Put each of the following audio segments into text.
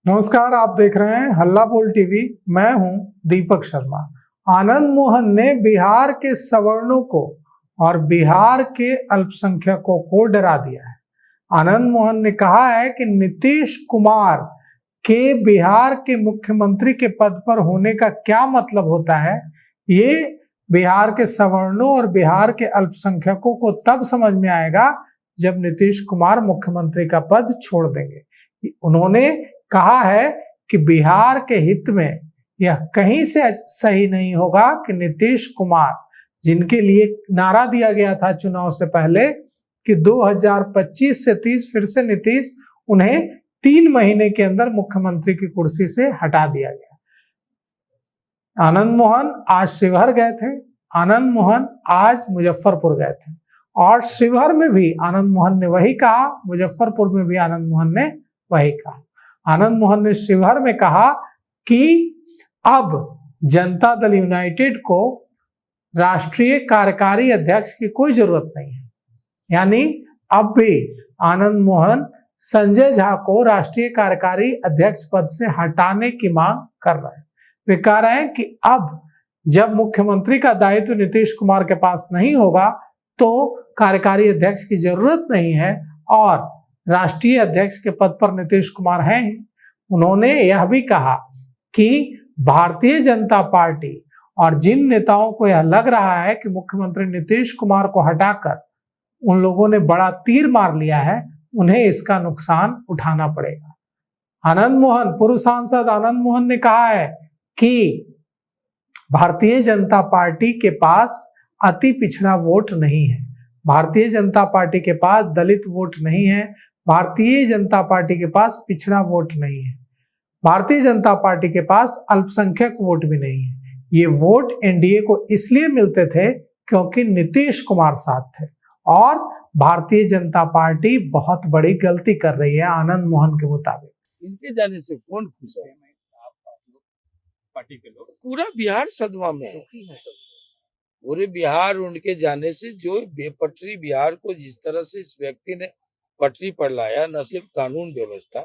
नमस्कार, आप देख रहे हैं हल्ला बोल टीवी। मैं हूं दीपक शर्मा। आनंद मोहन ने बिहार के सवर्णों को और बिहार के अल्पसंख्यकों को डरा दिया है। आनंद मोहन ने कहा है कि नीतीश कुमार के बिहार के मुख्यमंत्री के पद पर होने का क्या मतलब होता है, ये बिहार के सवर्णों और बिहार के अल्पसंख्यकों को तब समझ में आएगा जब नीतीश कुमार मुख्यमंत्री का पद छोड़ देंगे। उन्होंने कहा है कि बिहार के हित में यह कहीं से सही नहीं होगा कि नीतीश कुमार, जिनके लिए नारा दिया गया था चुनाव से पहले कि 2025 से 30 फिर से नीतीश, उन्हें 3 महीने के अंदर मुख्यमंत्री की कुर्सी से हटा दिया गया। आनंद मोहन आज शिवहर गए थे, आनंद मोहन आज मुजफ्फरपुर गए थे और शिवहर में भी आनंद मोहन ने वही कहा, मुजफ्फरपुर में भी आनंद मोहन ने वही कहा। आनंद मोहन ने शिवहर में कहा कि अब जनता दल यूनाइटेड को राष्ट्रीय कार्यकारी अध्यक्ष की कोई जरूरत नहीं है। यानी अब भी आनंद मोहन संजय झा को राष्ट्रीय कार्यकारी अध्यक्ष पद से हटाने की मांग कर रहे हैं। वे कह रहे हैं कि अब जब मुख्यमंत्री का दायित्व नीतीश कुमार के पास नहीं होगा तो कार्यकारी अध्यक्ष की जरूरत नहीं है और राष्ट्रीय अध्यक्ष के पद पर नीतीश कुमार हैं। उन्होंने यह भी कहा कि भारतीय जनता पार्टी और जिन नेताओं को यह लग रहा है कि मुख्यमंत्री नीतीश कुमार को हटाकर उन लोगों ने बड़ा तीर मार लिया है, उन्हें इसका नुकसान उठाना पड़ेगा। आनंद मोहन, पूर्व सांसद आनंद मोहन ने कहा है कि भारतीय जनता पार्टी के पास अति पिछड़ा वोट नहीं है, भारतीय जनता पार्टी के पास दलित वोट नहीं है, भारतीय जनता पार्टी के पास पिछड़ा वोट नहीं है, भारतीय जनता पार्टी के पास अल्पसंख्यक वोट भी नहीं है। ये वोट एनडीए को इसलिए मिलते थे क्योंकि नीतीश कुमार साथ थे और भारतीय जनता पार्टी बहुत बड़ी गलती कर रही है आनंद मोहन के मुताबिक। इनके जाने से कौन खुश है? पार्टी के लोग पूरा बिहार सदमा में है। पूरे बिहार उनके जाने से, जो बेपटरी बिहार को जिस तरह से इस व्यक्ति ने पटरी पर लाया, न सिर्फ कानून व्यवस्था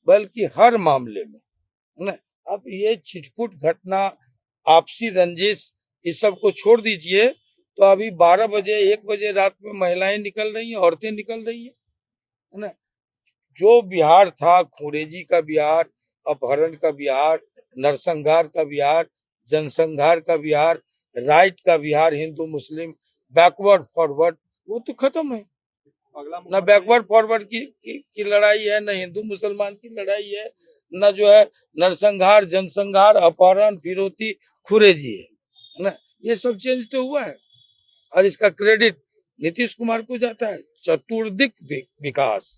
बल्कि हर मामले में, है ना। अब ये छिटपुट घटना, आपसी रंजिश, इस सब को छोड़ दीजिए तो अभी 12 बजे 1 बजे रात में महिलाएं निकल रही हैं, औरतें निकल रही हैं, है ना। जो बिहार था, खुरेजी का बिहार, अपहरण का बिहार, नरसंहार का बिहार, जनसंहार का बिहार, राइट का बिहार, हिंदू मुस्लिम बैकवर्ड फॉरवर्ड, वो तो खत्म है। न बैकवर्ड फॉरवर्ड की लड़ाई है, न हिंदू मुसलमान की लड़ाई है, न जो है नरसंहार, जनसंहार, अपहरण, फिरौती, खुरेजी है ना। ये सब चेंज तो हुआ है और इसका क्रेडिट नीतीश कुमार को जाता है। चतुर्दिक विकास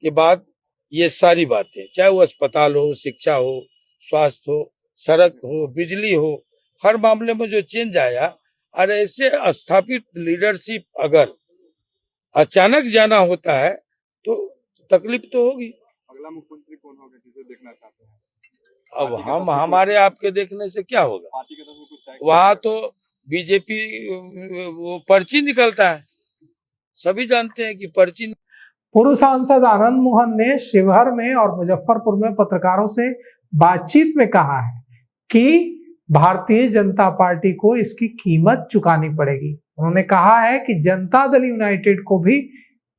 के बाद ये सारी बातें, चाहे वो अस्पताल हो, शिक्षा हो, स्वास्थ्य हो, सड़क हो, बिजली हो, हर मामले में जो चेंज आया। और ऐसे स्थापित लीडरशिप अगर अचानक जाना होता है तो तकलीफ तो होगी। अगला मुख्यमंत्री कौन होगा, किसे देखना चाहते हैं? अब हमारे आपके देखने से क्या होगा? पार्टी के तरफ से कुछ तय वहां तो बीजेपी वो पर्ची निकलता है, सभी जानते हैं कि पर्ची। पूर्व सांसद आनंद मोहन ने शिवहर में और मुजफ्फरपुर में पत्रकारों से बातचीत में कहा है कि भारतीय जनता पार्टी को इसकी कीमत चुकानी पड़ेगी। उन्होंने कहा है कि जनता दल यूनाइटेड को भी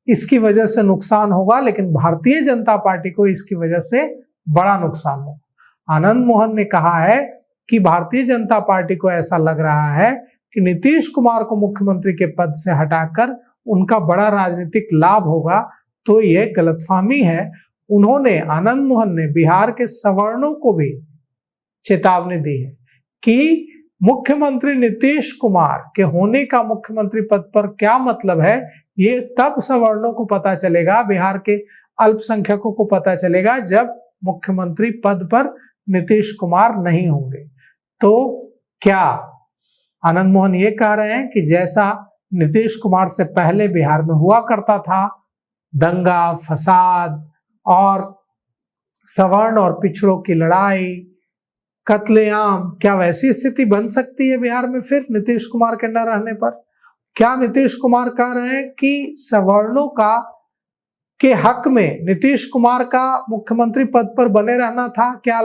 इसकी वजह से नुकसान होगा, लेकिन भारतीय जनता पार्टी को इसकी वजह से बड़ा नुकसान होगा। आनंद मोहन ने कहा है कि भारतीय जनता पार्टी को ऐसा लग रहा है कि नीतीश कुमार को मुख्यमंत्री के पद से हटाकर उनका बड़ा राजनीतिक लाभ होगा, तो यह गलतफहमी है। उन्होंने, आनंद मोहन ने बिहार के सवर्णों को भी चेतावनी दी है कि मुख्यमंत्री नीतीश कुमार के होने का मुख्यमंत्री पद पर क्या मतलब है, ये तब सवर्णों को पता चलेगा, बिहार के अल्पसंख्यकों को पता चलेगा जब मुख्यमंत्री पद पर नीतीश कुमार नहीं होंगे। तो क्या आनंद मोहन ये कह रहे हैं कि जैसा नीतीश कुमार से पहले बिहार में हुआ करता था, दंगा फसाद और सवर्ण और पिछड़ों की लड़ाई, कत्लेआम, क्या वैसी स्थिति बन सकती है बिहार में फिर नीतीश कुमार के न रहने पर? क्या नीतीश कुमार कह रहे हैं कि सवर्णों का के हक में नीतीश कुमार का मुख्यमंत्री पद पर बने रहना था। क्या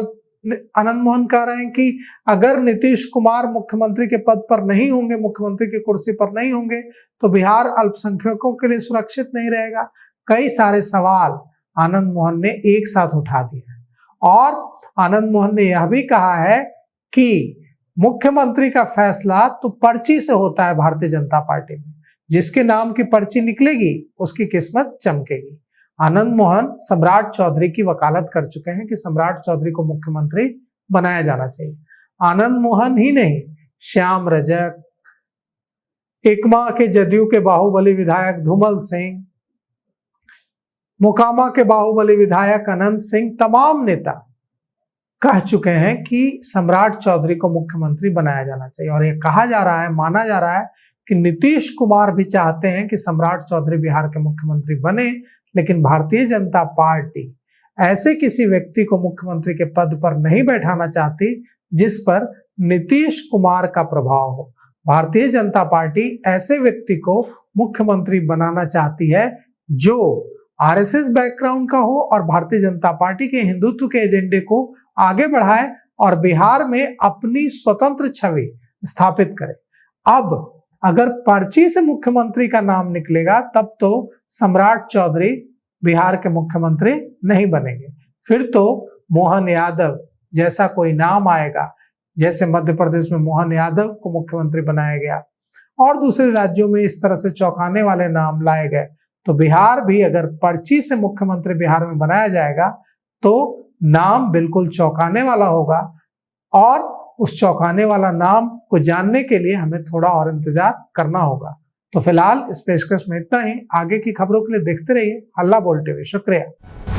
आनंद मोहन कह रहे हैं कि अगर नीतीश कुमार मुख्यमंत्री के पद पर नहीं होंगे, मुख्यमंत्री की कुर्सी पर नहीं होंगे, तो बिहार अल्पसंख्यकों के लिए सुरक्षित नहीं रहेगा? कई सारे सवाल आनंद मोहन ने एक साथ उठा दिए हैं और आनंद मोहन ने यह भी कहा है कि मुख्यमंत्री का फैसला तो पर्ची से होता है भारतीय जनता पार्टी में, जिसके नाम की पर्ची निकलेगी उसकी किस्मत चमकेगी। आनंद मोहन सम्राट चौधरी की वकालत कर चुके हैं कि सम्राट चौधरी को मुख्यमंत्री बनाया जाना चाहिए। आनंद मोहन ही नहीं, श्याम रजक, एकमा के जदयू के बाहुबली विधायक धूमल सिंह, मोकामा के बाहुबली विधायक अनंत सिंह, तमाम नेता कह चुके हैं कि सम्राट चौधरी को मुख्यमंत्री बनाया जाना चाहिए। और ये कहा जा रहा है, माना जा रहा है कि नीतीश कुमार भी चाहते हैं कि सम्राट चौधरी बिहार के मुख्यमंत्री बने, लेकिन भारतीय जनता पार्टी ऐसे किसी व्यक्ति को मुख्यमंत्री के पद पर नहीं बैठाना चाहती जिस पर नीतीश कुमार का प्रभाव हो। भारतीय जनता पार्टी ऐसे व्यक्ति को मुख्यमंत्री बनाना चाहती है जो आरएसएस बैकग्राउंड का हो और भारतीय जनता पार्टी के हिंदुत्व के एजेंडे को आगे बढ़ाए और बिहार में अपनी स्वतंत्र छवि स्थापित करे। अब अगर पर्ची से मुख्यमंत्री का नाम निकलेगा तब तो सम्राट चौधरी बिहार के मुख्यमंत्री नहीं बनेंगे, फिर तो मोहन यादव जैसा कोई नाम आएगा, जैसे मध्य प्रदेश में मोहन यादव को मुख्यमंत्री बनाया गया और दूसरे राज्यों में इस तरह से चौंकाने वाले नाम लाए गए, तो बिहार भी अगर पर्ची से मुख्यमंत्री बिहार में बनाया जाएगा तो नाम बिल्कुल चौंकाने वाला होगा। और उस चौंकाने वाला नाम को जानने के लिए हमें थोड़ा और इंतजार करना होगा। तो फिलहाल इस पेशकश में इतना ही। आगे की खबरों के लिए देखते रहिए हल्ला बोल टीवी। शुक्रिया।